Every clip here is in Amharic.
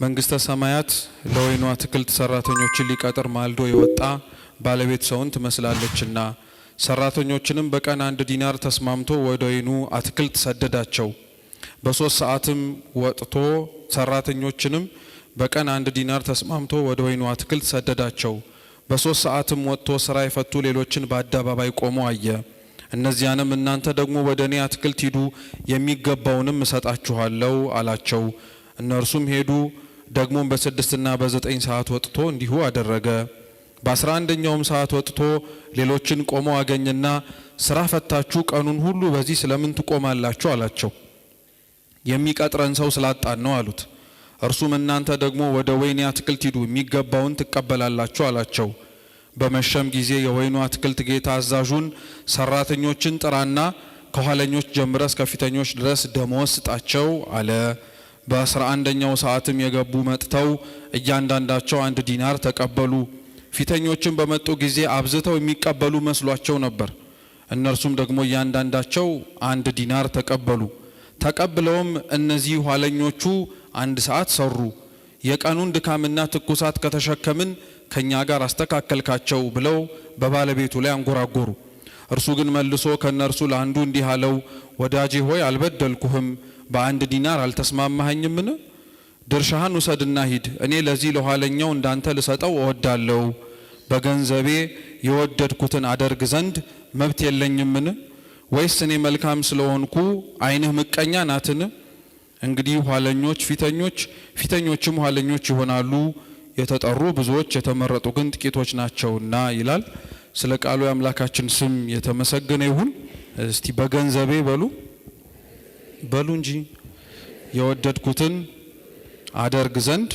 መንግስተ ሰማያት ለወይኑ አትክልት ሰራተኞችን ሊቀጥር ማልዶ የወጣ ባለቤት ሰውን ትመስላለችና ሰራተኞችንም በቀን 1 ዲናር ተስማምቶ ወደ ወይኑ አትክልት ሰደዳቸው። በ3 ሰዓትም ወጥቶ ሰራተኞችንም በቀን 1 ዲናር ተስማምቶ ወደ ወይኑ አትክልት ሰደዳቸው። በ3 ሰዓትም ወጥቶ ስራ የፈቱ ሌሎችን በአደባባይ ቆሞ አየ። እነዚያንም እናንተ ደግሞ ወደ እኔ አትክልት ሂዱ፣ የሚገባውንም እሰጣችኋለሁ አላቸው። እነርሱም ሄዱ። ደግሞ በ6ና በ9 ሰዓት ወጥቶ እንዲሁ አደረገ። በ11ኛውም ሰዓት ወጥቶ ሌሎችን ቆሞ አገኘና ስራ ፈታችሁ ቀኑን ሁሉ በዚህ ስለምን ትቆማላችሁ አላቸው። የሚቀጥረን ሰው ስላጣን ነው አሉት። እርሱም እናንተ ደግሞ ወደ ወይኔ አትክልት ሂዱ፣ የሚገባውን ትቀበላላችሁ አላቸው። በመሸም ጊዜ የወይኑ አትክልት ጌታ አዛዡን ሰራተኞችን ጥራና ከኋለኞች ጀምረ እስከ ፊተኞች ድረስ ደሞዝ ስጣቸው አለ። በ11ኛው ሰዓትም የገቡ መጥተው እያንዳንዳቸው 1 ዲናር ተቀበሉ። ፊተኞችን በመጡ ጊዜ አብዝተው የሚቀበሉ መስሏቸው ነበር። እነርሱም ደግሞ እያንዳንዳቸው 1 ዲናር ተቀበሉ። ተቀብለውም እነዚህ ኋለኞቹ 1 ሰዓት ሰሩ፣ የቀኑን ድካምና ትኩሳት ከተሸከምን ከኛ ጋር አስተካከልካቸው ብለው በባለቤቱ ላይ አንጎራጎሩ። እርሱ ግን መልሶ ከነርሱ ለአንዱ እንዲህ አለው፣ ወዳጄ ሆይ አልበደልኩህም፣ በ1 ዲናር አልተስማማኸኝምን? ድርሻህን ውሰድና ሂድ። እኔ ለዚህ ለኋለኛው እንዳንተ ልሰጠው እወዳለሁ። በገንዘቤ የወደድኩትን አደርግ ዘንድ መብት የለኝምን? ወይስ እኔ መልካም ስለሆንኩ ዓይንህ ምቀኛ ናትን? እንግዲህ ኋለኞች ፊተኞች፣ ፊተኞችም ኋለኞች ይሆናሉ። የተጠሩ ብዙዎች፣ የተመረጡ ግን ጥቂቶች ናቸውና ይላል። ስለ ቃሉ የአምላካችን ስም የተመሰገነ ይሁን። እስቲ በገንዘቤ በሉ እንጂ የወደድኩትን አደርግ ዘንድ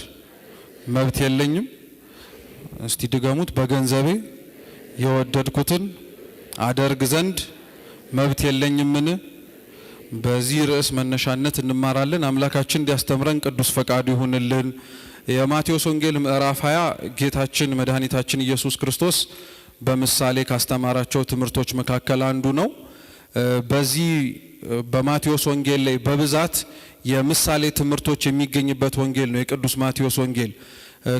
መብት የለኝም። እስቲ ድገሙት። በገንዘቤ የወደድኩትን አደርግ ዘንድ መብት የለኝምን? በዚህ ርዕስ መነሻነት እንማራለን። አምላካችን እንዲያስተምረን ቅዱስ ፈቃዱ ይሁንልን። የማቴዎስ ወንጌል ምዕራፍ 20 ጌታችን መድኃኒታችን ኢየሱስ ክርስቶስ በምሳሌ ካስተማራቸው ትምህርቶች መካከል አንዱ ነው። በዚህ በማቴዎስ ወንጌል ላይ በብዛት የምሳሌ ትምህርቶች የሚገኝበት ወንጌል ነው የቅዱስ ማቴዎስ ወንጌል።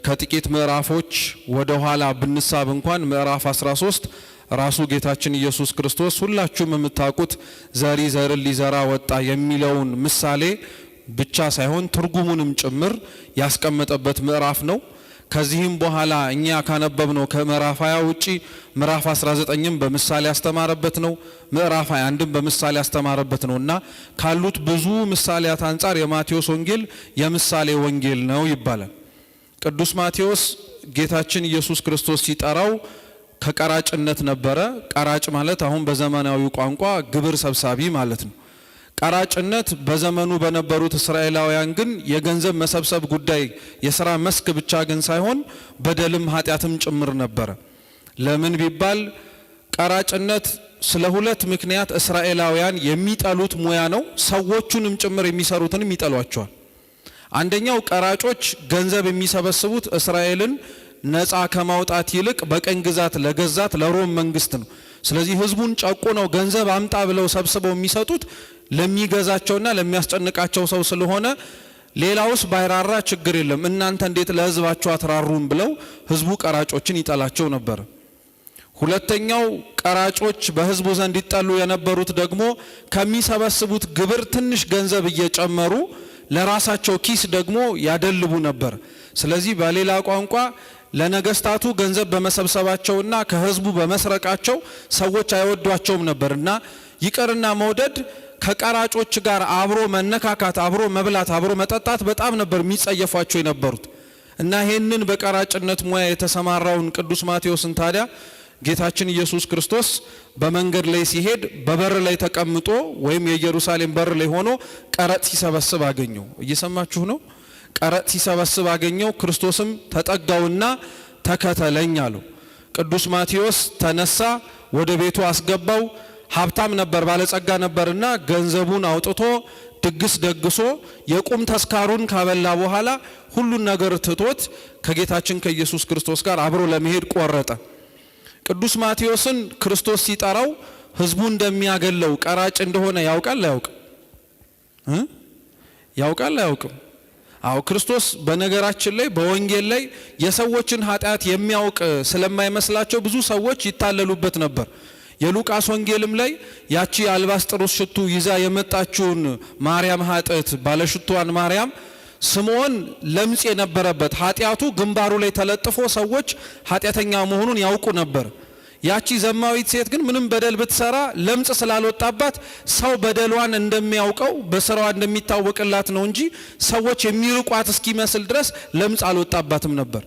ከጥቂት ምዕራፎች ወደ ኋላ ብንሳብ እንኳን ምዕራፍ 13 ራሱ ጌታችን ኢየሱስ ክርስቶስ ሁላችሁም የምታውቁት ዘሪ ዘርን ሊዘራ ወጣ የሚለውን ምሳሌ ብቻ ሳይሆን ትርጉሙንም ጭምር ያስቀመጠበት ምዕራፍ ነው። ከዚህም በኋላ እኛ ካነበብነው ከምዕራፍ 20 ውጪ ምዕራፍ 19ም በምሳሌ ያስተማረበት ነው። ምዕራፍ 21ም በምሳሌ ያስተማረበት ነውና ካሉት ብዙ ምሳሌያት አንጻር የማቴዎስ ወንጌል የምሳሌ ወንጌል ነው ይባላል። ቅዱስ ማቴዎስ ጌታችን ኢየሱስ ክርስቶስ ሲጠራው ከቀራጭነት ነበረ። ቀራጭ ማለት አሁን በዘመናዊ ቋንቋ ግብር ሰብሳቢ ማለት ነው። ቀራጭነት በዘመኑ በነበሩት እስራኤላውያን ግን የገንዘብ መሰብሰብ ጉዳይ የሥራ መስክ ብቻ ግን ሳይሆን በደልም ኃጢአትም ጭምር ነበረ። ለምን ቢባል ቀራጭነት ስለ 2 ምክንያት እስራኤላውያን የሚጠሉት ሙያ ነው። ሰዎቹንም ጭምር የሚሰሩትንም ይጠሏቸዋል። አንደኛው ቀራጮች ገንዘብ የሚሰበስቡት እስራኤልን ነፃ ከማውጣት ይልቅ በቀኝ ግዛት ለገዛት ለሮም መንግስት ነው። ስለዚህ ህዝቡን ጨቁነው ገንዘብ አምጣ ብለው ሰብስበው የሚሰጡት ለሚገዛቸውና ለሚያስጨንቃቸው ሰው ስለሆነ ሌላውስ ባይራራ ችግር የለም፣ እናንተ እንዴት ለህዝባችሁ አትራሩም ብለው ህዝቡ ቀራጮችን ይጠላቸው ነበር። ሁለተኛው ቀራጮች በህዝቡ ዘንድ ይጠሉ የነበሩት ደግሞ ከሚሰበስቡት ግብር ትንሽ ገንዘብ እየጨመሩ ለራሳቸው ኪስ ደግሞ ያደልቡ ነበር። ስለዚህ በሌላ ቋንቋ ለነገስታቱ ገንዘብ በመሰብሰባቸውና ከህዝቡ በመስረቃቸው ሰዎች አይወዷቸውም ነበርና ይቅርና መውደድ ከቀራጮች ጋር አብሮ መነካካት፣ አብሮ መብላት፣ አብሮ መጠጣት በጣም ነበር የሚጸየፏቸው የነበሩት። እና ይሄንን በቀራጭነት ሙያ የተሰማራውን ቅዱስ ማቴዎስን ታዲያ ጌታችን ኢየሱስ ክርስቶስ በመንገድ ላይ ሲሄድ በበር ላይ ተቀምጦ ወይም የኢየሩሳሌም በር ላይ ሆኖ ቀረጥ ሲሰበስብ አገኘው። እየሰማችሁ ነው? ቀረጥ ሲሰበስብ አገኘው። ክርስቶስም ተጠጋውና ተከተለኝ አለው። ቅዱስ ማቴዎስ ተነሳ፣ ወደ ቤቱ አስገባው። ሀብታም ነበር፣ ባለጸጋ ነበርና ገንዘቡን አውጥቶ ድግስ ደግሶ የቁም ተስካሩን ካበላ በኋላ ሁሉን ነገር ትቶት ከጌታችን ከኢየሱስ ክርስቶስ ጋር አብሮ ለመሄድ ቆረጠ። ቅዱስ ማቴዎስን ክርስቶስ ሲጠራው ህዝቡ እንደሚያገለው ቀራጭ እንደሆነ ያውቃል አያውቅም? ያውቃል አያውቅም? አዎ ክርስቶስ በነገራችን ላይ በወንጌል ላይ የሰዎችን ኃጢአት የሚያውቅ ስለማይመስላቸው ብዙ ሰዎች ይታለሉበት ነበር። የሉቃስ ወንጌልም ላይ ያቺ አልባስጥሮስ ሽቱ ይዛ የመጣችውን ማርያም ኃጥእት ባለሽቱዋን ማርያም ስምዖን ለምጽ የነበረበት ኃጢአቱ ግንባሩ ላይ ተለጥፎ ሰዎች ኃጢአተኛ መሆኑን ያውቁ ነበር። ያቺ ዘማዊት ሴት ግን ምንም በደል ብትሰራ ለምጽ ስላልወጣባት ሰው በደሏን እንደሚያውቀው በስራዋ እንደሚታወቅላት ነው እንጂ ሰዎች የሚርቋት እስኪመስል ድረስ ለምጽ አልወጣባትም ነበር።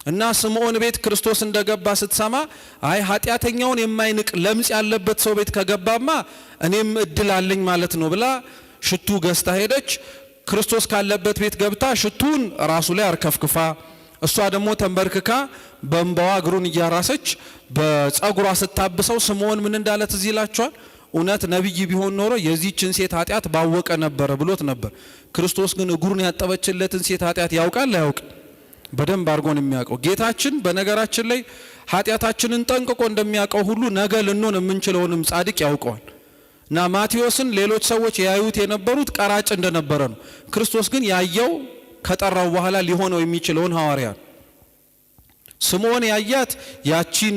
እና ስምዖን ቤት ክርስቶስ እንደገባ ስትሰማ አይ ኃጢአተኛውን የማይንቅ ለምጽ ያለበት ሰው ቤት ከገባማ እኔም እድል አለኝ ማለት ነው ብላ ሽቱ ገዝታ ሄደች። ክርስቶስ ካለበት ቤት ገብታ ሽቱን ራሱ ላይ አርከፍክፋ እሷ ደግሞ ተንበርክካ በእንባዋ እግሩን እያራሰች በጸጉሯ ስታብሰው ስምዖን ምን እንዳለ ትዝ ይላችኋል? እውነት ነብይ ቢሆን ኖሮ የዚህችን ሴት ኃጢአት ባወቀ ነበር ብሎት ነበር። ክርስቶስ ግን እግሩን ያጠበችለትን ሴት ኃጢአት ያውቃል አያውቅ? በደንብ አድርጎን የሚያውቀው ጌታችን በነገራችን ላይ ኃጢአታችንን ጠንቅቆ እንደሚያውቀው ሁሉ ነገ ልንሆን የምንችለውንም ጻድቅ ያውቀዋል። እና ማቴዎስን ሌሎች ሰዎች ያዩት የነበሩት ቀራጭ እንደነበረ ነው። ክርስቶስ ግን ያየው ከጠራው በኋላ ሊሆነው የሚችለውን ሐዋርያ። ስምዖን ያያት ያቺን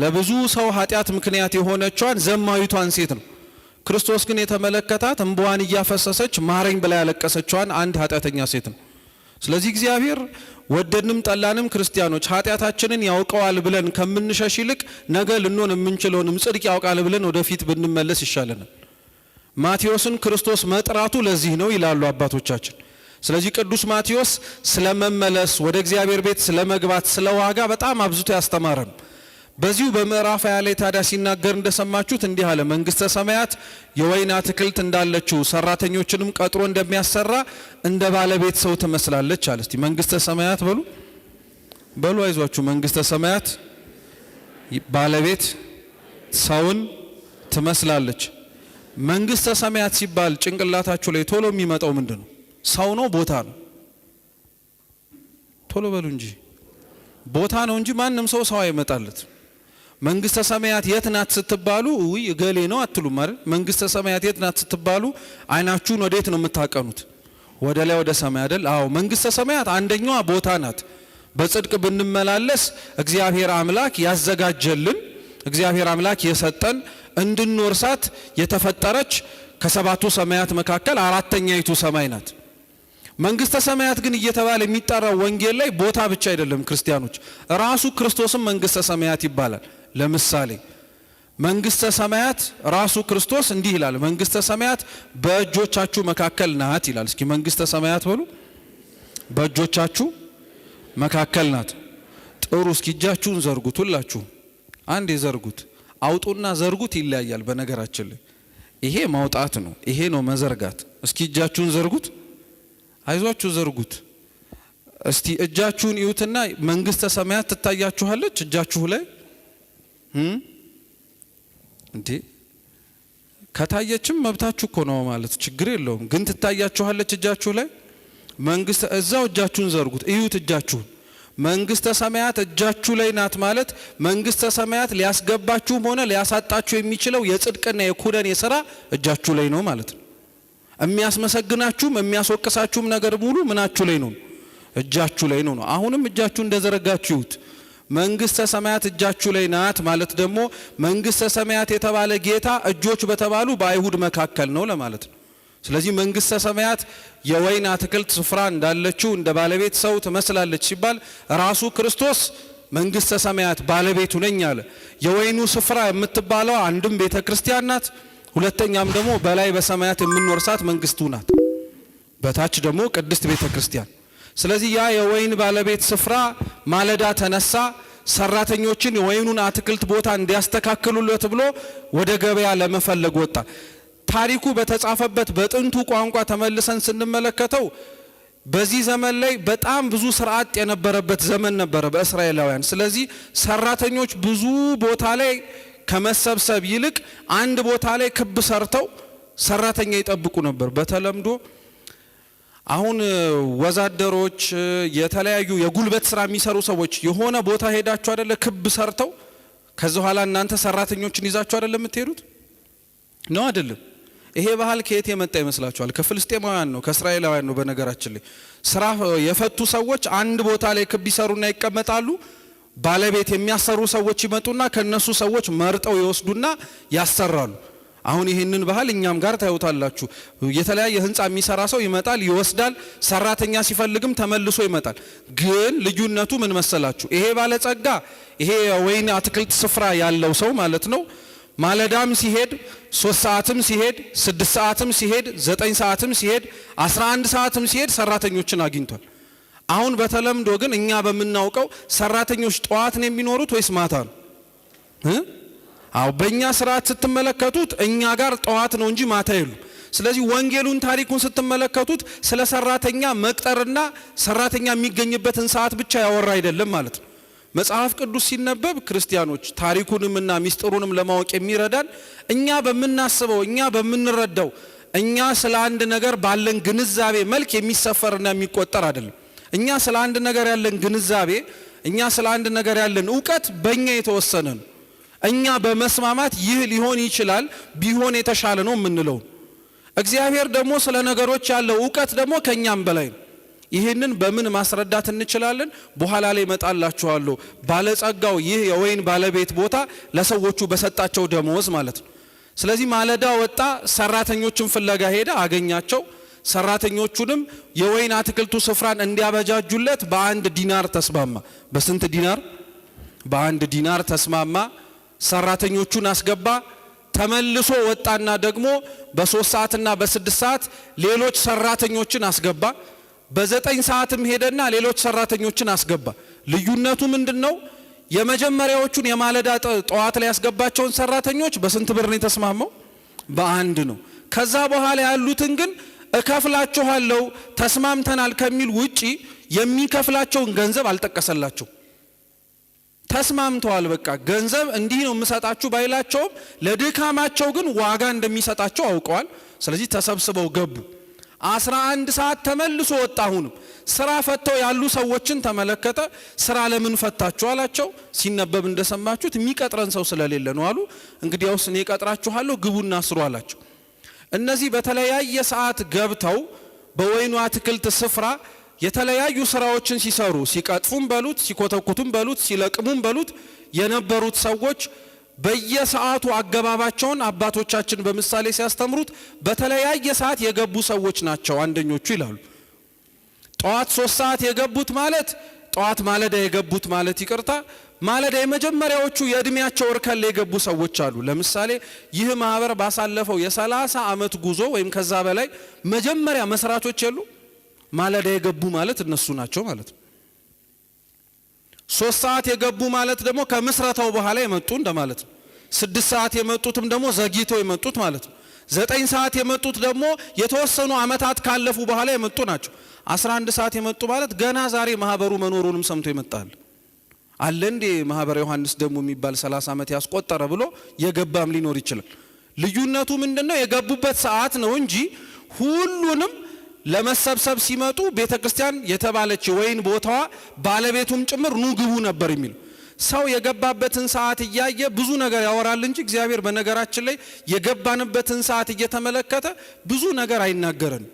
ለብዙ ሰው ኃጢአት ምክንያት የሆነችዋን ዘማዊቷን ሴት ነው። ክርስቶስ ግን የተመለከታት እንባዋን እያፈሰሰች ማረኝ ብላ ያለቀሰችዋን አንድ ኃጢአተኛ ሴት ነው። ስለዚህ እግዚአብሔር ወደድንም ጠላንም ክርስቲያኖች ኃጢአታችንን ያውቀዋል ብለን ከምንሸሽ ይልቅ ነገ ልንሆን የምንችለውንም ጽድቅ ያውቃል ብለን ወደፊት ብንመለስ ይሻለናል። ማቴዎስን ክርስቶስ መጥራቱ ለዚህ ነው ይላሉ አባቶቻችን። ስለዚህ ቅዱስ ማቴዎስ ስለመመለስ ወደ እግዚአብሔር ቤት ስለመግባት ስለዋጋ በጣም አብዝቶ ያስተማረን። በዚሁ በምዕራፍ 20 ላይ ታዲያ ሲናገር እንደሰማችሁት እንዲህ አለ፣ መንግስተ ሰማያት የወይን አትክልት እንዳለችው ሰራተኞችንም ቀጥሮ እንደሚያሰራ እንደ ባለቤት ሰው ትመስላለች አለ። እስቲ መንግስተ ሰማያት በሉ አይዟችሁ። መንግስተ ሰማያት ባለቤት ሰውን ትመስላለች። መንግስተ ሰማያት ሲባል ጭንቅላታችሁ ላይ ቶሎ የሚመጣው ምንድነው? ሰው ነው ቦታ ነው? ቶሎ በሉ እንጂ ቦታ ነው እንጂ ማንም ሰው አይመጣለት። መንግስተ ሰማያት የት ናት ስትባሉ ውይ እገሌ ነው አትሉም አይደል? መንግስተ ሰማያት የት ናት ስትባሉ አይናችሁን ወዴት ነው የምታቀኑት? ወደ ላይ ወደ ሰማይ አይደል? አዎ መንግስተ ሰማያት አንደኛዋ ቦታ ናት። በጽድቅ ብንመላለስ እግዚአብሔር አምላክ ያዘጋጀልን እግዚአብሔር አምላክ የሰጠን እንድንወርሳት የተፈጠረች ከሰባቱ ሰማያት መካከል አራተኛይቱ ሰማይ ናት። መንግስተ ሰማያት ግን እየተባለ የሚጠራው ወንጌል ላይ ቦታ ብቻ አይደለም ክርስቲያኖች፣ ራሱ ክርስቶስም መንግስተ ሰማያት ይባላል። ለምሳሌ መንግስተ ሰማያት ራሱ ክርስቶስ እንዲህ ይላል፣ መንግስተ ሰማያት በእጆቻችሁ መካከል ናት ይላል። እስኪ መንግስተ ሰማያት በሉ። በእጆቻችሁ መካከል ናት። ጥሩ። እስኪ እጃችሁን ዘርጉት። ሁላችሁ አንድ የዘርጉት። አውጡና ዘርጉት። ይለያያል በነገራችን ላይ። ይሄ ማውጣት ነው፣ ይሄ ነው መዘርጋት። እስኪ እጃችሁን ዘርጉት። አይዟችሁ ዘርጉት። እስቲ እጃችሁን ይዩትና መንግስተ ሰማያት ትታያችኋለች እጃችሁ ላይ? እንዴ ከታየችም መብታችሁ እኮ ነው ማለት ችግር የለውም። ግን ትታያችኋለች እጃችሁ ላይ? መንግስተ እዛው እጃችሁን ዘርጉት፣ እዩት እጃችሁን። መንግስተ ሰማያት እጃችሁ ላይ ናት ማለት መንግስተ ሰማያት ሊያስገባችሁም ሆነ ሊያሳጣችሁ የሚችለው የጽድቅና የኩነኔ ስራ እጃችሁ ላይ ነው ማለት ነው። የሚያስመሰግናችሁም የሚያስወቅሳችሁም ነገር ሙሉ ምናችሁ ላይ ነው? እጃችሁ ላይ ነው። አሁንም እጃችሁ እንደዘረጋችሁት መንግስተ ሰማያት እጃችሁ ላይ ናት ማለት ደግሞ መንግስተ ሰማያት የተባለ ጌታ እጆች በተባሉ በአይሁድ መካከል ነው ለማለት ነው። ስለዚህ መንግስተ ሰማያት የወይን አትክልት ስፍራ እንዳለችው እንደ ባለቤት ሰው ትመስላለች ሲባል ራሱ ክርስቶስ መንግስተ ሰማያት ባለቤቱ ነኝ አለ። የወይኑ ስፍራ የምትባለው አንድም ቤተ ክርስቲያን ናት፣ ሁለተኛም ደግሞ በላይ በሰማያት የምንወርሳት መንግስቱ ናት፣ በታች ደግሞ ቅድስት ቤተ ክርስቲያን። ስለዚህ ያ የወይን ባለቤት ስፍራ ማለዳ ተነሳ፣ ሰራተኞችን የወይኑን አትክልት ቦታ እንዲያስተካክሉለት ብሎ ወደ ገበያ ለመፈለግ ወጣ። ታሪኩ በተጻፈበት በጥንቱ ቋንቋ ተመልሰን ስንመለከተው በዚህ ዘመን ላይ በጣም ብዙ ስርዓት የነበረበት ዘመን ነበረ በእስራኤላውያን። ስለዚህ ሰራተኞች ብዙ ቦታ ላይ ከመሰብሰብ ይልቅ አንድ ቦታ ላይ ክብ ሰርተው ሰራተኛ ይጠብቁ ነበር። በተለምዶ አሁን ወዛደሮች የተለያዩ የጉልበት ስራ የሚሰሩ ሰዎች የሆነ ቦታ ሄዳችሁ አይደለ ክብ ሰርተው ከዛ ኋላ እናንተ ሰራተኞችን ይዛችሁ አይደለ የምትሄዱት ነው አይደለም? ይሄ ባህል ከየት የመጣ ይመስላችኋል? ከፍልስጤማውያን ነው፣ ከእስራኤላውያን ነው። በነገራችን ላይ ስራ የፈቱ ሰዎች አንድ ቦታ ላይ ክብ ይሰሩና ይቀመጣሉ። ባለቤት የሚያሰሩ ሰዎች ይመጡና ከነሱ ሰዎች መርጠው ይወስዱና ያሰራሉ። አሁን ይሄንን ባህል እኛም ጋር ታዩታላችሁ። የተለያየ ህንጻ የሚሰራ ሰው ይመጣል፣ ይወስዳል። ሰራተኛ ሲፈልግም ተመልሶ ይመጣል። ግን ልዩነቱ ምን መሰላችሁ? ይሄ ባለጸጋ፣ ይሄ ወይን አትክልት ስፍራ ያለው ሰው ማለት ነው፣ ማለዳም ሲሄድ 3 ሰዓትም ሲሄድ 6 ሰዓትም ሲሄድ 9 ሰዓትም ሲሄድ 11 ሰዓትም ሲሄድ ሰራተኞችን አግኝቷል። አሁን በተለምዶ ግን እኛ በምናውቀው ሰራተኞች ጠዋት ነው የሚኖሩት ወይስ ማታ ነው? አው በእኛ ስርዓት ስትመለከቱት እኛ ጋር ጠዋት ነው እንጂ ማታ የሉ። ስለዚህ ወንጌሉን ታሪኩን ስትመለከቱት ስለ ሰራተኛ መቅጠርና ሰራተኛ የሚገኝበትን ሰዓት ብቻ ያወራ አይደለም ማለት ነው። መጽሐፍ ቅዱስ ሲነበብ ክርስቲያኖች ታሪኩንምና ሚስጥሩንም ለማወቅ የሚረዳን እኛ በምናስበው እኛ በምንረዳው እኛ ስለ አንድ ነገር ባለን ግንዛቤ መልክ የሚሰፈርና የሚቆጠር አይደለም። እኛ ስለ አንድ ነገር ያለን ግንዛቤ እኛ ስለ አንድ ነገር ያለን ዕውቀት በእኛ የተወሰነ ነው። እኛ በመስማማት ይህ ሊሆን ይችላል ቢሆን የተሻለ ነው የምንለው። እግዚአብሔር ደግሞ ስለ ነገሮች ያለው ዕውቀት ደግሞ ከኛም በላይ ነው። ይህንን በምን ማስረዳት እንችላለን? በኋላ ላይ መጣላችኋለሁ። ባለጸጋው ይህ የወይን ባለቤት ቦታ ለሰዎቹ በሰጣቸው ደሞዝ ማለት ነው። ስለዚህ ማለዳ ወጣ፣ ሰራተኞችን ፍለጋ ሄደ፣ አገኛቸው። ሰራተኞቹንም የወይን አትክልቱ ስፍራን እንዲያበጃጁለት በ1 ዲናር ተስማማ። በስንት ዲናር? በ1 ዲናር ተስማማ። ሰራተኞቹን አስገባ። ተመልሶ ወጣና ደግሞ በ3 ሰዓትና በ6 ሰዓት ሌሎች ሰራተኞችን አስገባ። በ9 ሰዓትም ሄደና ሌሎች ሰራተኞችን አስገባ። ልዩነቱ ምንድነው? የመጀመሪያዎቹን የማለዳ ጠዋት ላይ ያስገባቸውን ሰራተኞች በስንት ብር ነው የተስማማው? በ1 ነው። ከዛ በኋላ ያሉትን ግን እከፍላችኋለሁ ተስማምተናል ከሚል ውጪ የሚከፍላቸውን ገንዘብ አልጠቀሰላቸው። ተስማምተዋል። በቃ ገንዘብ እንዲህ ነው የምሰጣችሁ ባይላቸውም ለድካማቸው ግን ዋጋ እንደሚሰጣቸው አውቀዋል። ስለዚህ ተሰብስበው ገቡ። 11 ሰዓት ተመልሶ ወጣ። አሁንም ስራ ፈተው ያሉ ሰዎችን ተመለከተ። ስራ ለምን ፈታችሁ አላቸው። ሲነበብ እንደሰማችሁት የሚቀጥረን ሰው ስለሌለ ነው አሉ። እንግዲያውስ እኔ እቀጥራችኋለሁ ግቡና ስሩ አላቸው። እነዚህ በተለያየ ሰዓት ገብተው በወይኑ አትክልት ስፍራ የተለያዩ ስራዎችን ሲሰሩ ሲቀጥፉም በሉት ሲኮተኩቱም በሉት ሲለቅሙም በሉት የነበሩት ሰዎች በየሰዓቱ አገባባቸውን አባቶቻችን በምሳሌ ሲያስተምሩት በተለያየ ሰዓት የገቡ ሰዎች ናቸው አንደኞቹ ይላሉ። ጠዋት 3 ሰዓት የገቡት ማለት ጠዋት ማለዳ የገቡት ማለት ይቅርታ ማለዳ የመጀመሪያዎቹ የእድሜያቸው እርከን ላይ የገቡ ሰዎች አሉ። ለምሳሌ ይህ ማህበር ባሳለፈው የ30 ዓመት ጉዞ ወይም ከዛ በላይ መጀመሪያ መስራቾች የሉ ማለዳ የገቡ ማለት እነሱ ናቸው ማለት ነው። 3 ሰዓት የገቡ ማለት ደግሞ ከምስረታው በኋላ የመጡ እንደማለት ነው። 6 ሰዓት የመጡትም ደግሞ ዘግይተው የመጡት ማለት ነው። 9 ሰዓት የመጡት ደግሞ የተወሰኑ አመታት ካለፉ በኋላ የመጡ ናቸው። 11 ሰዓት የመጡ ማለት ገና ዛሬ ማህበሩ መኖሩንም ሰምቶ ይመጣል አለ እንዴ ማህበረ ዮሐንስ ደግሞ የሚባል 30 ዓመት ያስቆጠረ ብሎ የገባም ሊኖር ይችላል። ልዩነቱ ምንድነው? የገቡበት ሰዓት ነው እንጂ ሁሉንም ለመሰብሰብ ሲመጡ ቤተክርስቲያን የተባለች ወይን ቦታዋ ባለቤቱም ጭምር ኑ ግቡ ነበር የሚል። ሰው የገባበትን ሰዓት እያየ ብዙ ነገር ያወራል እንጂ እግዚአብሔር በነገራችን ላይ የገባንበትን ሰዓት እየተመለከተ ብዙ ነገር አይናገረን።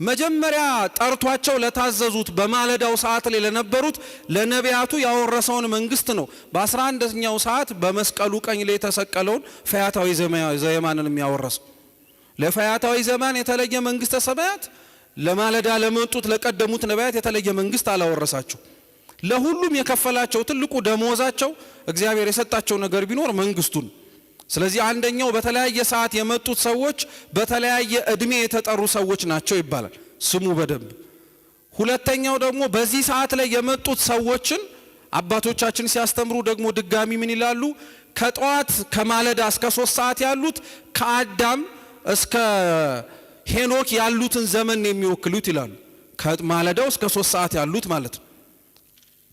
መጀመሪያ ጠርቷቸው ለታዘዙት በማለዳው ሰዓት ላይ ለነበሩት ለነቢያቱ ያወረሰውን መንግስት ነው በ11ኛው ሰዓት በመስቀሉ ቀኝ ላይ የተሰቀለውን ፈያታዊ ዘየማንን የሚያወረሰው። ለፈያታዊ ዘመን የተለየ መንግስተ ሰማያት ለማለዳ ለመጡት ለቀደሙት ነቢያት የተለየ መንግስት አላወረሳቸው። ለሁሉም የከፈላቸው ትልቁ ደሞዛቸው እግዚአብሔር የሰጣቸው ነገር ቢኖር መንግስቱን። ስለዚህ አንደኛው በተለያየ ሰዓት የመጡት ሰዎች በተለያየ እድሜ የተጠሩ ሰዎች ናቸው ይባላል ስሙ በደንብ። ሁለተኛው ደግሞ በዚህ ሰዓት ላይ የመጡት ሰዎችን አባቶቻችን ሲያስተምሩ ደግሞ ድጋሚ ምን ይላሉ? ከጠዋት ከማለዳ እስከ 3 ሰዓት ያሉት ከአዳም እስከ ሄኖክ ያሉትን ዘመን የሚወክሉት ይላሉ። ከማለዳው እስከ 3 ሰዓት ያሉት ማለት ነው።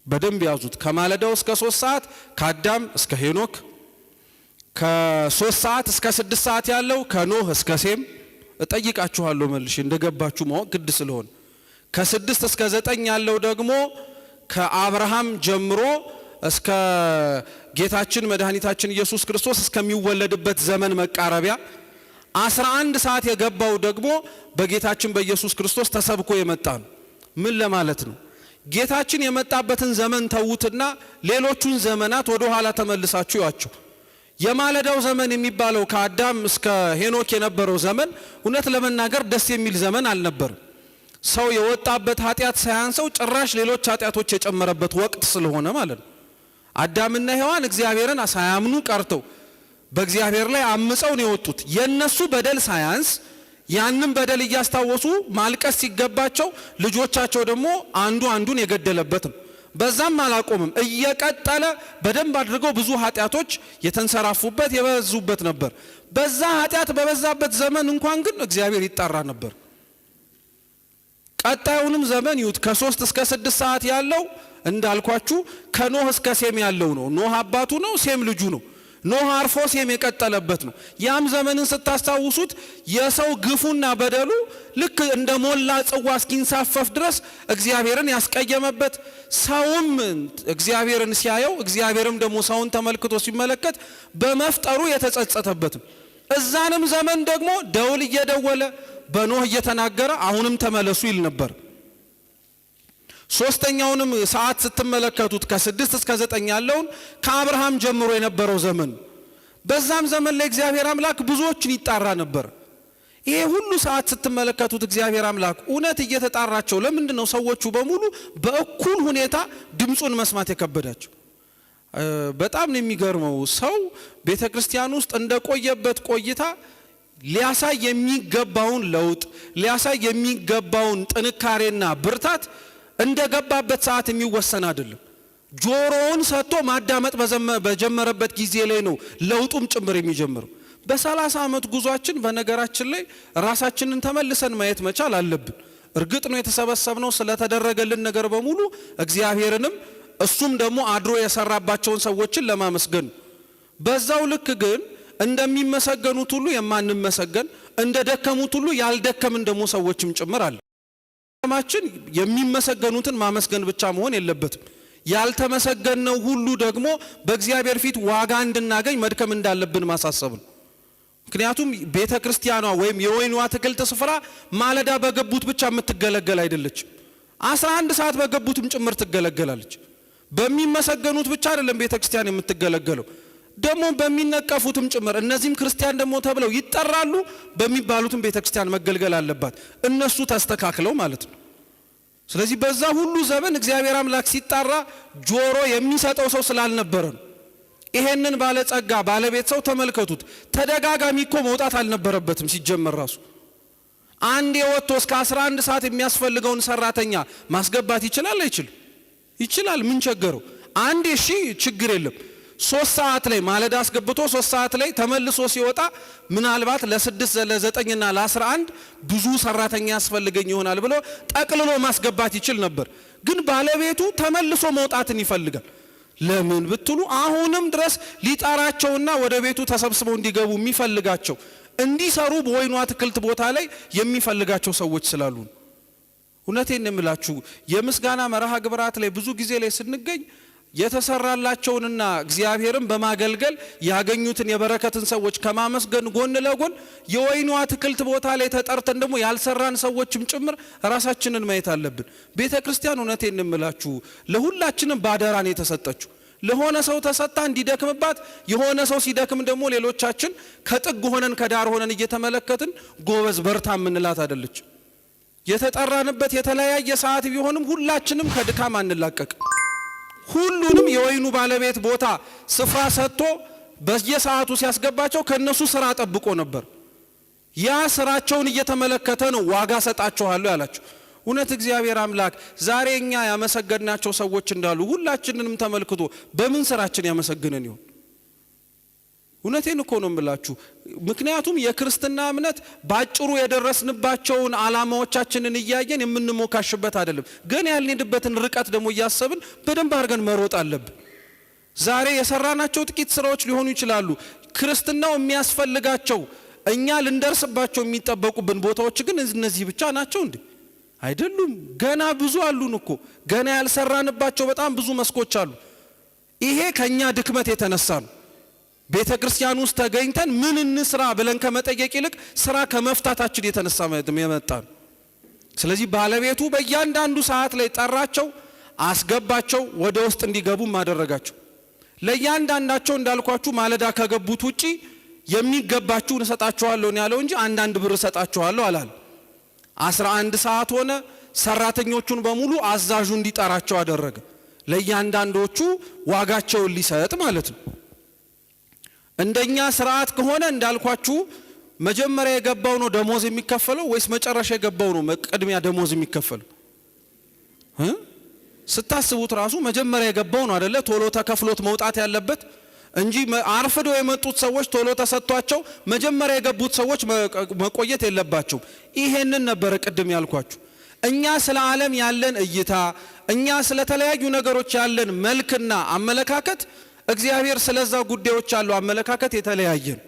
በደንብ ያዙት። ከማለዳው እስከ 3 ሰዓት ከአዳም እስከ ሄኖክ፣ ከ3 ሰዓት እስከ 6 ሰዓት ያለው ከኖህ እስከ ሴም። እጠይቃችኋለሁ መልሼ እንደገባችሁ ማወቅ ግድ ስለሆነ ከ6 እስከ 9 ያለው ደግሞ ከአብርሃም ጀምሮ እስከ ጌታችን መድኃኒታችን ኢየሱስ ክርስቶስ እስከሚወለድበት ዘመን መቃረቢያ 11 ሰዓት የገባው ደግሞ በጌታችን በኢየሱስ ክርስቶስ ተሰብኮ የመጣ ነው። ምን ለማለት ነው? ጌታችን የመጣበትን ዘመን ተውትና ሌሎቹን ዘመናት ወደ ኋላ ተመልሳችሁ ያችሁ። የማለዳው ዘመን የሚባለው ከአዳም እስከ ሄኖክ የነበረው ዘመን እውነት ለመናገር ደስ የሚል ዘመን አልነበረም። ሰው የወጣበት ኃጢአት ሳያንሰው ጭራሽ ሌሎች ኃጢአቶች የጨመረበት ወቅት ስለሆነ ማለት ነው። አዳምና ሔዋን እግዚአብሔርን ሳያምኑ ቀርተው በእግዚአብሔር ላይ አምፀው ነው የወጡት። የነሱ በደል ሳያንስ ያንን በደል እያስታወሱ ማልቀስ ሲገባቸው ልጆቻቸው ደግሞ አንዱ አንዱን የገደለበት ነው። በዛም አላቆምም፣ እየቀጠለ በደንብ አድርገው ብዙ ኃጢአቶች የተንሰራፉበት የበዙበት ነበር። በዛ ኃጢአት በበዛበት ዘመን እንኳን ግን እግዚአብሔር ይጣራ ነበር። ቀጣዩንም ዘመን ይሁት ከ3 እስከ 6 ሰዓት ያለው እንዳልኳችሁ ከኖህ እስከ ሴም ያለው ነው። ኖህ አባቱ ነው፣ ሴም ልጁ ነው። ኖህ አርፎ ሴም የቀጠለበት ነው። ያም ዘመንን ስታስታውሱት የሰው ግፉና በደሉ ልክ እንደ ሞላ ጽዋ እስኪንሳፈፍ ድረስ እግዚአብሔርን ያስቀየመበት፣ ሰውም እግዚአብሔርን ሲያየው እግዚአብሔርም ደግሞ ሰውን ተመልክቶ ሲመለከት በመፍጠሩ የተጸጸተበት ነው። እዛንም ዘመን ደግሞ ደውል እየደወለ በኖህ እየተናገረ አሁንም ተመለሱ ይል ነበር። ሶስተኛውንም ሰዓት ስትመለከቱት ከ6 እስከ 9 ያለውን ከአብርሃም ጀምሮ የነበረው ዘመን፣ በዛም ዘመን ላይ እግዚአብሔር አምላክ ብዙዎችን ይጣራ ነበር። ይሄ ሁሉ ሰዓት ስትመለከቱት እግዚአብሔር አምላክ እውነት እየተጣራቸው ለምንድነው ሰዎቹ በሙሉ በእኩል ሁኔታ ድምጹን መስማት የከበዳቸው? በጣም ነው የሚገርመው። ሰው ቤተክርስቲያን ውስጥ እንደቆየበት ቆይታ ሊያሳይ የሚገባውን ለውጥ ሊያሳይ የሚገባውን ጥንካሬና ብርታት እንደገባበት ሰዓት የሚወሰን አይደለም። ጆሮውን ሰጥቶ ማዳመጥ በጀመረበት ጊዜ ላይ ነው ለውጡም ጭምር የሚጀምረው። በ30 ዓመት ጉዟችን በነገራችን ላይ ራሳችንን ተመልሰን ማየት መቻል አለብን። እርግጥ ነው የተሰበሰብነው ስለተደረገልን ነገር በሙሉ እግዚአብሔርንም እሱም ደግሞ አድሮ የሰራባቸውን ሰዎችን ለማመስገን። በዛው ልክ ግን እንደሚመሰገኑት ሁሉ የማንመሰገን፣ እንደደከሙት ሁሉ ያልደከምን ደግሞ ሰዎችም ጭምር አለ። ማችን የሚመሰገኑትን ማመስገን ብቻ መሆን የለበትም። ያልተመሰገነው ሁሉ ደግሞ በእግዚአብሔር ፊት ዋጋ እንድናገኝ መድከም እንዳለብን ማሳሰብ ነው። ምክንያቱም ቤተክርስቲያኗ ወይም የወይኑ አትክልት ስፍራ ማለዳ በገቡት ብቻ የምትገለገል አይደለችም። 11 ሰዓት በገቡትም ጭምር ትገለገላለች። በሚመሰገኑት ብቻ አይደለም ቤተክርስቲያን የምትገለገለው፣ ደግሞ በሚነቀፉትም ጭምር። እነዚህም ክርስቲያን ደግሞ ተብለው ይጠራሉ በሚባሉትም ቤተክርስቲያን መገልገል አለባት፣ እነሱ ተስተካክለው ማለት ነው። ስለዚህ በዛ ሁሉ ዘመን እግዚአብሔር አምላክ ሲጣራ ጆሮ የሚሰጠው ሰው ስላልነበረ ነው። ይሄንን ባለጸጋ ባለቤት ሰው ተመልከቱት። ተደጋጋሚ እኮ መውጣት አልነበረበትም ሲጀመር ራሱ። አንዴ ወጥቶ እስከ 11 ሰዓት የሚያስፈልገውን ሰራተኛ ማስገባት ይችላል አይችልም? ይችላል። ምን ቸገረው? አንዴ እሺ ችግር የለም። 3 ሰዓት ላይ ማለዳ አስገብቶ 3 ሰዓት ላይ ተመልሶ ሲወጣ ምናልባት ለ6 ለ9 እና ለ11 ብዙ ሰራተኛ ያስፈልገኝ ይሆናል ብሎ ጠቅልሎ ማስገባት ይችል ነበር። ግን ባለቤቱ ተመልሶ መውጣትን ይፈልጋል። ለምን ብትሉ አሁንም ድረስ ሊጣራቸውና ወደ ቤቱ ተሰብስበው እንዲገቡ የሚፈልጋቸው እንዲሰሩ በወይኑ አትክልት ቦታ ላይ የሚፈልጋቸው ሰዎች ስላሉ። እውነቴን ነው የምላችሁ፣ የምስጋና መርሃ ግብራት ላይ ብዙ ጊዜ ላይ ስንገኝ የተሰራላቸውንና እግዚአብሔርን በማገልገል ያገኙትን የበረከትን ሰዎች ከማመስገን ጎን ለጎን የወይኑ አትክልት ቦታ ላይ ተጠርተን ደግሞ ያልሰራን ሰዎችም ጭምር ራሳችንን ማየት አለብን። ቤተክርስቲያን እውነቴን ነው የምላችሁ ለሁላችንም ባደራን የተሰጠችው። ለሆነ ሰው ተሰጣ እንዲደክምባት፣ የሆነ ሰው ሲደክም ደግሞ ሌሎቻችን ከጥግ ሆነን ከዳር ሆነን እየተመለከትን ጎበዝ በርታ ምንላት አይደለች። የተጠራንበት የተለያየ ሰዓት ቢሆንም ሁላችንም ከድካም አንላቀቅ። ሁሉንም የወይኑ ባለቤት ቦታ ስፍራ ሰጥቶ በየሰዓቱ ሲያስገባቸው ከነሱ ስራ ጠብቆ ነበር። ያ ስራቸውን እየተመለከተ ነው ዋጋ ሰጣቸዋለሁ ያላቸው። እውነት እግዚአብሔር አምላክ ዛሬ እኛ ያመሰገናቸው ሰዎች እንዳሉ ሁላችንንም ተመልክቶ በምን ስራችን ያመሰግነን ይሆን? እውነቴን እኮ ነው የምላችሁ። ምክንያቱም የክርስትና እምነት ባጭሩ የደረስንባቸውን ዓላማዎቻችንን እያየን የምንሞካሽበት አይደለም። ግን ያልንሄድበትን ርቀት ደግሞ እያሰብን በደንብ አድርገን መሮጥ አለብን። ዛሬ የሰራናቸው ጥቂት ስራዎች ሊሆኑ ይችላሉ። ክርስትናው የሚያስፈልጋቸው እኛ ልንደርስባቸው የሚጠበቁብን ቦታዎች ግን እነዚህ ብቻ ናቸው እንዴ? አይደሉም። ገና ብዙ አሉን እኮ። ገና ያልሰራንባቸው በጣም ብዙ መስኮች አሉ። ይሄ ከኛ ድክመት የተነሳ ነው። ቤተ ክርስቲያን ውስጥ ተገኝተን ምን እንስራ ብለን ከመጠየቅ ይልቅ ስራ ከመፍታታችን የተነሳ የመጣን። ስለዚህ ባለቤቱ በእያንዳንዱ ሰዓት ላይ ጠራቸው፣ አስገባቸው፣ ወደ ውስጥ እንዲገቡ ማደረጋቸው። ለእያንዳንዳቸው እንዳልኳችሁ ማለዳ ከገቡት ውጪ የሚገባችሁን እሰጣችኋለሁ ያለው እንጂ አንዳንድ ብር እሰጣችኋለሁ አላል። 11 ሰዓት ሆነ። ሰራተኞቹን በሙሉ አዛዡ እንዲጠራቸው አደረገ። ለእያንዳንዶቹ ዋጋቸውን ሊሰጥ ማለት ነው። እንደኛ ስርዓት ከሆነ እንዳልኳችሁ መጀመሪያ የገባው ነው ደሞዝ የሚከፈለው ወይስ መጨረሻ የገባው ነው ቅድሚያ ደሞዝ የሚከፈለው? ስታስቡት ራሱ መጀመሪያ የገባው ነው አይደለ ቶሎ ተከፍሎት መውጣት ያለበት እንጂ አርፍዶ የመጡት ሰዎች ቶሎ ተሰጥቷቸው መጀመሪያ የገቡት ሰዎች መቆየት የለባቸው። ይሄንን ነበር ቅድም ያልኳችሁ። እኛ ስለ ዓለም ያለን እይታ፣ እኛ ስለ ተለያዩ ነገሮች ያለን መልክና አመለካከት እግዚአብሔር ስለዛ ጉዳዮች ያለው አመለካከት የተለያየ ነው።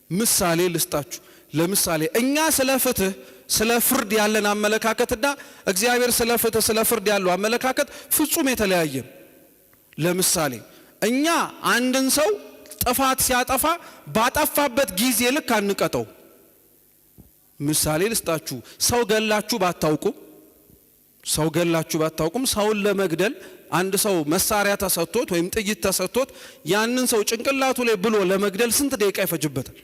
ምሳሌ ልስጣችሁ። ለምሳሌ እኛ ስለ ፍትህ ስለ ፍርድ ያለን አመለካከትና እግዚአብሔር ስለ ፍትህ ስለ ፍርድ ያለው አመለካከት ፍጹም የተለያየ ነው። ለምሳሌ እኛ አንድን ሰው ጥፋት ሲያጠፋ ባጠፋበት ጊዜ ልክ አንቀጠው። ምሳሌ ልስጣችሁ። ሰው ገላችሁ ባታውቁም ሰውን ለመግደል አንድ ሰው መሳሪያ ተሰጥቶት ወይም ጥይት ተሰጥቶት ያንን ሰው ጭንቅላቱ ላይ ብሎ ለመግደል ስንት ደቂቃ ይፈጅበታል?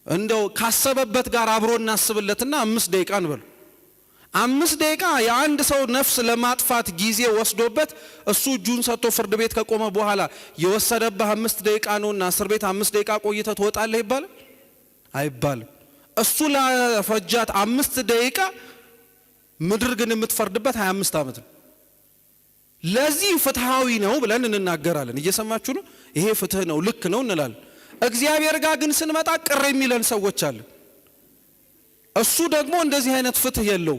እንደው ካሰበበት ጋር አብሮ እናስብለትና 5 ደቂቃ እንበል። 5 ደቂቃ የአንድ ሰው ነፍስ ለማጥፋት ጊዜ ወስዶበት እሱ እጁን ሰጥቶ ፍርድ ቤት ከቆመ በኋላ የወሰደብህ 5 ደቂቃ ነውና እስር ቤት 5 ደቂቃ ቆይተህ ትወጣለህ ይባላል? አይባልም። እሱ ለፈጃት 5 ደቂቃ ምድር ግን የምትፈርድበት 25 ዓመት ነው። ለዚህ ፍትሃዊ ነው ብለን እንናገራለን። እየሰማችሁ ነው? ይሄ ፍትህ ነው ልክ ነው እንላለን። እግዚአብሔር ጋር ግን ስንመጣ ቅር የሚለን ሰዎች አለ። እሱ ደግሞ እንደዚህ አይነት ፍትህ የለው።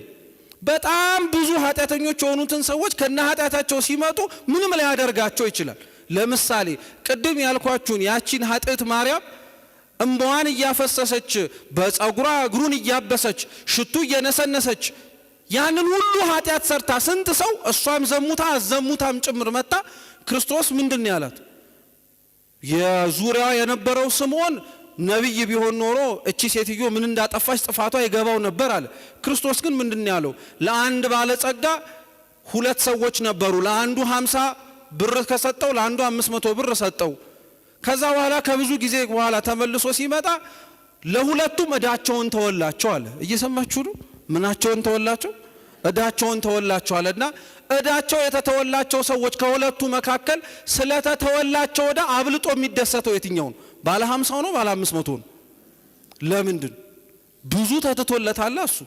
በጣም ብዙ ኃጢአተኞች የሆኑትን ሰዎች ከነ ኃጢአታቸው ሲመጡ ምንም ላይ ያደርጋቸው ይችላል። ለምሳሌ ቅድም ያልኳችሁን ያቺን ኃጢአት ማርያም እንባዋን እያፈሰሰች በፀጉሯ እግሩን እያበሰች ሽቱ እየነሰነሰች ያንን ሁሉ ኃጢአት ሰርታ ስንት ሰው እሷም ዘሙታም ጭምር መጣ። ክርስቶስ ምንድን ያላት? የዙሪያው የነበረው ስምዖን ነብይ ቢሆን ኖሮ እቺ ሴትዮ ምን እንዳጠፋች ጥፋቷ ይገባው ነበር አለ። ክርስቶስ ግን ምንድን ያለው? ለአንድ ባለጸጋ 2 ሰዎች ነበሩ። ለአንዱ 50 ብር ከሰጠው ለአንዱ 500 ብር ሰጠው። ከዛ በኋላ ከብዙ ጊዜ በኋላ ተመልሶ ሲመጣ ለሁለቱም እዳቸውን ተወላቸው አለ። እየሰማችሁ ነው? ምናቸውን ተወላቸው? እዳቸውን ተወላቸው አለና እዳቸው የተተወላቸው ሰዎች ከሁለቱ መካከል ስለተተወላቸው እዳ አብልጦ የሚደሰተው የትኛው ነው? ባለ 50 ነው? ባለ 500 ነው? ለምንድን? ብዙ ተተቶለታል እሱ።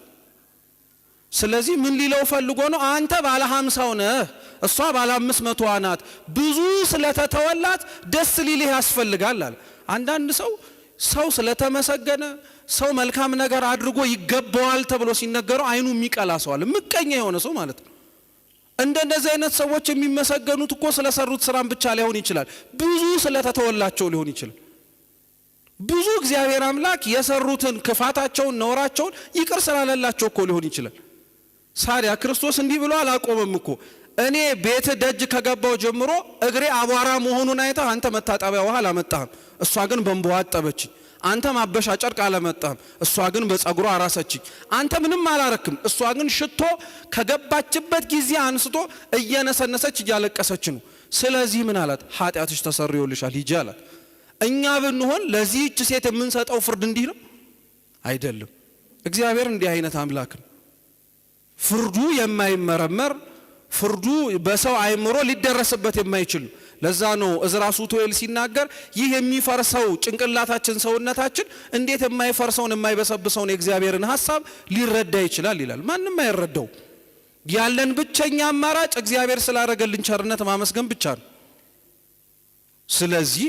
ስለዚህ ምን ሊለው ፈልጎ ነው? አንተ ባለ 50 ነህ፣ እሷ ባለ 500 ናት። ብዙ ስለተተወላት ደስ ሊልህ ያስፈልጋል አለ። አንዳንድ ሰው ስለተመሰገነ ሰው መልካም ነገር አድርጎ ይገባዋል ተብሎ ሲነገረው አይኑ የሚቀላ ሰው አለ። ምቀኛ የሆነ ሰው ማለት ነው። እንደነዚህ አይነት ሰዎች የሚመሰገኑት እኮ ስለሰሩት ስራም ብቻ ሊሆን ይችላል፣ ብዙ ስለተተወላቸው ሊሆን ይችላል። ብዙ እግዚአብሔር አምላክ የሰሩትን ክፋታቸውን ነውራቸውን ይቅር ስላለላቸው እኮ ሊሆን ይችላል። ሳዲያ ክርስቶስ እንዲህ ብሎ አላቆመም እኮ። እኔ ቤት ደጅ ከገባው ጀምሮ እግሬ አቧራ መሆኑን አይተህ አንተ መታጠቢያ ውሃ አላመጣህም፣ እሷ ግን በእንባዋ አጠበችኝ። አንተ ማበሻ ጨርቅ አላመጣህም፣ እሷ ግን በፀጉሯ አራሰችኝ። አንተ ምንም አላረክም፣ እሷ ግን ሽቶ ከገባችበት ጊዜ አንስቶ እየነሰነሰች እያለቀሰች ነው። ስለዚህ ምን አላት? ኃጢአትሽ ተሰርዮልሻል ሂጂ አላት። እኛ ብንሆን ለዚህች ሴት የምንሰጠው ፍርድ እንዲህ ነው አይደለም። እግዚአብሔር እንዲህ አይነት አምላክ ነው። ፍርዱ የማይመረመር ፍርዱ በሰው አይምሮ ሊደረስበት የማይችል። ለዛ ነው እዝራ ሱቱኤል ሲናገር ይህ የሚፈርሰው ጭንቅላታችን ሰውነታችን እንዴት የማይፈርሰውን የማይበሰብሰውን የእግዚአብሔርን ሐሳብ ሊረዳ ይችላል ይላል። ማንም አይረዳው። ያለን ብቸኛ አማራጭ እግዚአብሔር ስላደረገልን ቸርነት ማመስገን ብቻ ነው። ስለዚህ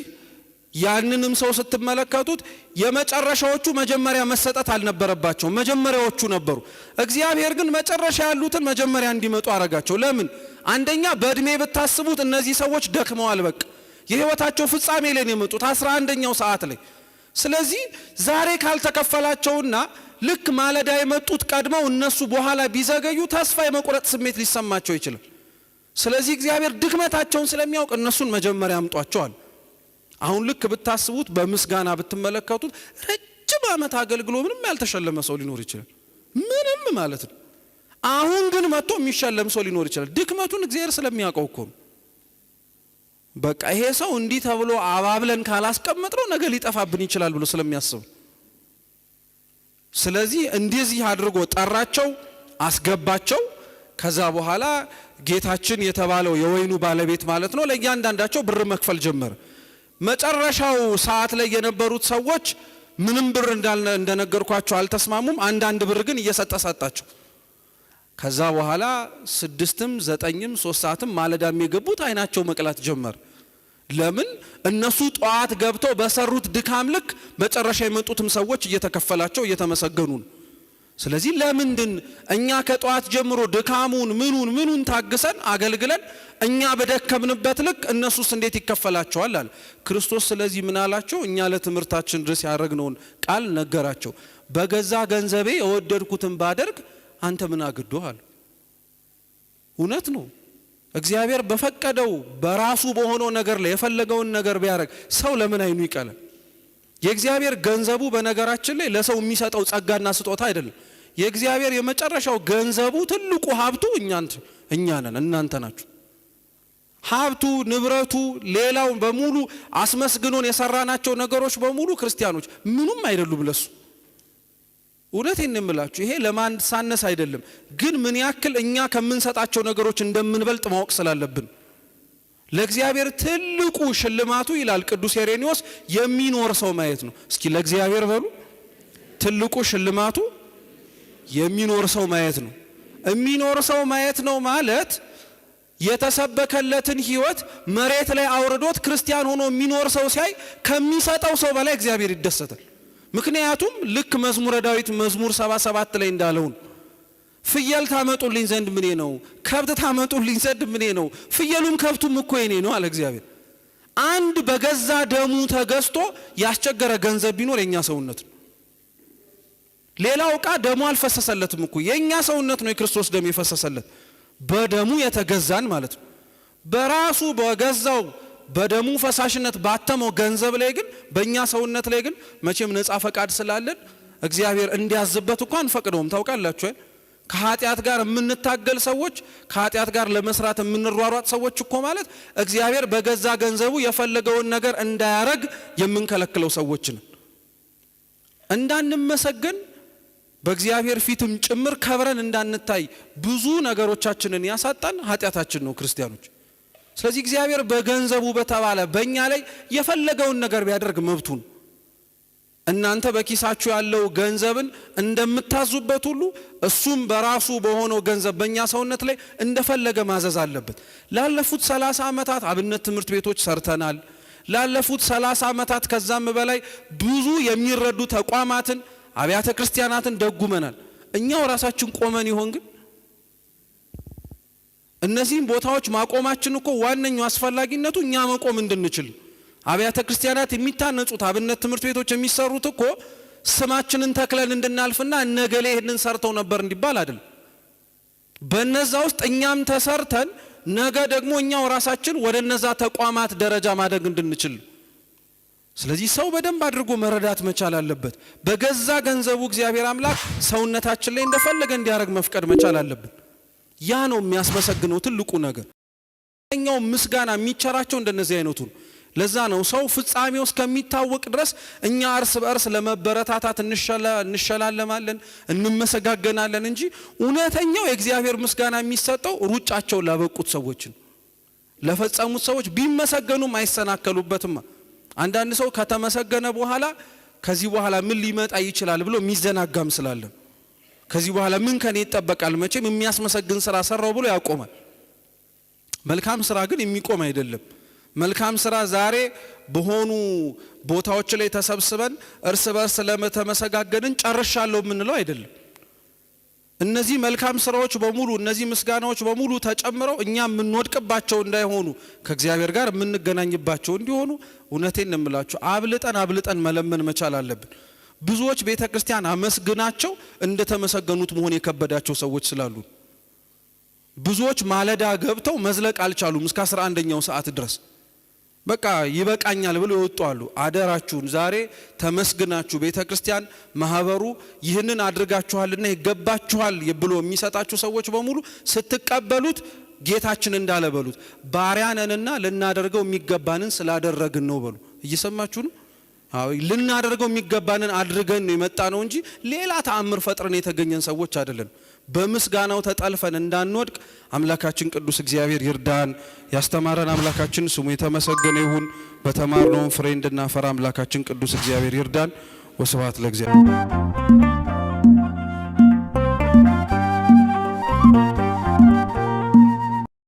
ያንንም ሰው ስትመለከቱት የመጨረሻዎቹ መጀመሪያ መሰጠት አልነበረባቸው፣ መጀመሪያዎቹ ነበሩ። እግዚአብሔር ግን መጨረሻ ያሉትን መጀመሪያ እንዲመጡ አረጋቸው። ለምን? አንደኛ በእድሜ ብታስቡት እነዚህ ሰዎች ደክመዋል። በቃ የህይወታቸው ፍጻሜ ላይ ነው የመጡት 11ኛው ሰዓት ላይ። ስለዚህ ዛሬ ካልተከፈላቸውና ልክ ማለዳ የመጡት ቀድመው እነሱ በኋላ ቢዘገዩ ተስፋ የመቁረጥ ስሜት ሊሰማቸው ይችላል። ስለዚህ እግዚአብሔር ድክመታቸውን ስለሚያውቅ እነሱን መጀመሪያ አምጧቸዋል። አሁን ልክ ብታስቡት በምስጋና ብትመለከቱት ረጅም ዓመት አገልግሎ ምንም ያልተሸለመ ሰው ሊኖር ይችላል። ምንም ማለት ነው። አሁን ግን መጥቶ የሚሸለም ሰው ሊኖር ይችላል። ድክመቱን እግዚአብሔር ስለሚያውቀው እኮ ነው። በቃ ይሄ ሰው እንዲህ ተብሎ አባብለን ካላስቀመጥነው ነገ ሊጠፋብን ይችላል ብሎ ስለሚያስብ፣ ስለዚህ እንደዚህ አድርጎ ጠራቸው፣ አስገባቸው። ከዛ በኋላ ጌታችን የተባለው የወይኑ ባለቤት ማለት ነው ለእያንዳንዳቸው ብር መክፈል ጀመረ። መጨረሻው ሰዓት ላይ የነበሩት ሰዎች ምንም ብር እንደነገርኳቸው አልተስማሙም። አንዳንድ ብር ግን እየሰጣቸው ከዛ በኋላ 6ም 9ም 3 ሰዓትም ማለዳም የገቡት አይናቸው መቅላት ጀመር። ለምን? እነሱ ጧት ገብተው በሰሩት ድካም ልክ መጨረሻ የመጡትም ሰዎች እየተከፈላቸው እየተመሰገኑ ነው። ስለዚህ ለምንድን እኛ ከጧት ጀምሮ ድካሙን ምኑን ታግሰን አገልግለን እኛ በደከምንበት ልክ እነሱስ እንዴት ይከፈላቸዋል አለ ክርስቶስ። ስለዚህ ምን አላቸው? እኛ ለትምህርታችን ድረስ ያደረግነውን ቃል ነገራቸው። በገዛ ገንዘቤ የወደድኩትን ባደርግ አንተ ምን አግዶሃል? እውነት ነው። እግዚአብሔር በፈቀደው በራሱ በሆነው ነገር ላይ የፈለገውን ነገር ቢያደርግ ሰው ለምን አይኑ ይቀላል? የእግዚአብሔር ገንዘቡ በነገራችን ላይ ለሰው የሚሰጠው ጸጋና ስጦታ አይደለም። የእግዚአብሔር የመጨረሻው ገንዘቡ ትልቁ ሀብቱ እኛ ነን፣ እናንተ ናችሁ። ሀብቱ ንብረቱ ሌላው በሙሉ አስመስግኖን የሰራናቸው ነገሮች በሙሉ ክርስቲያኖች ምኑም አይደሉም ለሱ። እውነቴን ነው የምላችሁ። ይሄ ለማንሳነስ አይደለም፣ ግን ምን ያክል እኛ ከምንሰጣቸው ነገሮች እንደምንበልጥ ማወቅ ስላለብን ለእግዚአብሔር ትልቁ ሽልማቱ ይላል ቅዱስ ኢሬኒዮስ የሚኖር ሰው ማየት ነው። እስኪ ለእግዚአብሔር በሉ፣ ትልቁ ሽልማቱ የሚኖር ሰው ማየት ነው። የሚኖር ሰው ማየት ነው ማለት የተሰበከለትን ሕይወት መሬት ላይ አውርዶት ክርስቲያን ሆኖ የሚኖር ሰው ሲያይ ከሚሰጠው ሰው በላይ እግዚአብሔር ይደሰታል። ምክንያቱም ልክ መዝሙረ ዳዊት መዝሙር 77 ላይ እንዳለው ፍየል ታመጡልኝ ዘንድ ምኔ ነው፣ ከብት ታመጡልኝ ዘንድ ምኔ ነው፣ ፍየሉም ከብቱም እኮ የኔ ነው አለ እግዚአብሔር። አንድ በገዛ ደሙ ተገዝቶ ያስቸገረ ገንዘብ ቢኖር የኛ ሰውነት ነው። ሌላው ዕቃ ደሙ አልፈሰሰለትም እኮ፣ የኛ ሰውነት ነው የክርስቶስ ደም የፈሰሰለት፣ በደሙ የተገዛን ማለት ነው። በራሱ በገዛው በደሙ ፈሳሽነት ባተመው ገንዘብ ላይ ግን በእኛ ሰውነት ላይ ግን መቼም ነፃ ፈቃድ ስላለን እግዚአብሔር እንዲያዝበት እንኳን ፈቅደውም ታውቃላችሁ። ከኃጢአት ጋር የምንታገል ሰዎች፣ ከኃጢአት ጋር ለመስራት የምንሯሯጥ ሰዎች እኮ ማለት እግዚአብሔር በገዛ ገንዘቡ የፈለገውን ነገር እንዳያረግ የምንከለክለው ሰዎች ነን። እንዳንመሰገን በእግዚአብሔር ፊትም ጭምር ከብረን እንዳንታይ ብዙ ነገሮቻችንን ያሳጣን ኃጢአታችን ነው ክርስቲያኖች። ስለዚህ እግዚአብሔር በገንዘቡ በተባለ በእኛ ላይ የፈለገውን ነገር ቢያደርግ መብቱ ነው። እናንተ በኪሳችሁ ያለው ገንዘብን እንደምታዙበት ሁሉ እሱም በራሱ በሆነው ገንዘብ በእኛ ሰውነት ላይ እንደፈለገ ማዘዝ አለበት። ላለፉት 30 ዓመታት አብነት ትምህርት ቤቶች ሰርተናል። ላለፉት 30 ዓመታት ከዛም በላይ ብዙ የሚረዱ ተቋማትን አብያተ ክርስቲያናትን ደጉመናል። እኛው ራሳችን ቆመን ይሆን ግን? እነዚህን ቦታዎች ማቆማችን እኮ ዋነኛው አስፈላጊነቱ እኛ መቆም እንድንችል። አብያተ ክርስቲያናት የሚታነጹት አብነት ትምህርት ቤቶች የሚሰሩት እኮ ስማችንን ተክለን እንድናልፍና እነገሌ ይህንን ሰርተው ነበር እንዲባል አይደል። በነዛ ውስጥ እኛም ተሰርተን ነገ ደግሞ እኛው ራሳችን ወደ እነዛ ተቋማት ደረጃ ማደግ እንድንችል። ስለዚህ ሰው በደንብ አድርጎ መረዳት መቻል አለበት። በገዛ ገንዘቡ እግዚአብሔር አምላክ ሰውነታችን ላይ እንደፈለገ እንዲያደርግ መፍቀድ መቻል አለብን። ያ ነው የሚያስመሰግነው ትልቁ ነገር። እኛው ምስጋና የሚቸራቸው እንደነዚህ አይነቱ ነው። ለዛ ነው ሰው ፍጻሜው እስከሚታወቅ ድረስ እኛ እርስ በእርስ ለመበረታታት እንሸላለማለን፣ እንመሰጋገናለን እንጂ እውነተኛው የእግዚአብሔር ምስጋና የሚሰጠው ሩጫቸው ላበቁት ሰዎች ነው። ለፈጸሙት ሰዎች ቢመሰገኑም አይሰናከሉበትም። አንዳንድ ሰው ከተመሰገነ በኋላ ከዚህ በኋላ ምን ሊመጣ ይችላል ብሎ የሚዘናጋም ስላለ ከዚህ በኋላ ምን ከኔ ይጠበቃል፣ መቼም የሚያስመሰግን ስራ ሰራው ብሎ ያቆማል። መልካም ስራ ግን የሚቆም አይደለም። መልካም ስራ ዛሬ በሆኑ ቦታዎች ላይ ተሰብስበን እርስ በርስ ለመተመሰጋገንን ጨርሻለሁ የምንለው አይደለም። እነዚህ መልካም ስራዎች በሙሉ እነዚህ ምስጋናዎች በሙሉ ተጨምረው እኛ የምንወድቅባቸው እንዳይሆኑ ከእግዚአብሔር ጋር የምንገናኝባቸው እንዲሆኑ እውነቴን ነው የምላችሁ አብልጠን መለመን መቻል አለብን። ብዙዎች ቤተ ክርስቲያን አመስግናቸው እንደተመሰገኑት መሆን የከበዳቸው ሰዎች ስላሉ ብዙዎች ማለዳ ገብተው መዝለቅ አልቻሉም እስከ 11ኛው ሰዓት ድረስ። በቃ ይበቃኛል ብሎ ይወጡ አሉ። አደራችሁን ዛሬ ተመስግናችሁ ቤተክርስቲያን ማህበሩ ይህንን አድርጋችኋልና ይገባችኋል ብሎ የሚሰጣችሁ ሰዎች በሙሉ ስትቀበሉት ጌታችን እንዳለ በሉት፣ ባሪያ ነንና ልናደርገው የሚገባንን ስላደረግን ነው በሉ። እየሰማችሁ ነው? አዎ ልናደርገው የሚገባንን አድርገን ነው የመጣ ነው እንጂ ሌላ ተአምር ፈጥረን የተገኘን ሰዎች አይደለን። በምስጋናው ተጠልፈን እንዳንወድቅ አምላካችን ቅዱስ እግዚአብሔር ይርዳን። ያስተማረን አምላካችን ስሙ የተመሰገነ ይሁን። በተማርነው ፍሬ እንድናፈራ አምላካችን ቅዱስ እግዚአብሔር ይርዳን። ወስብሐት ለእግዚአብሔር።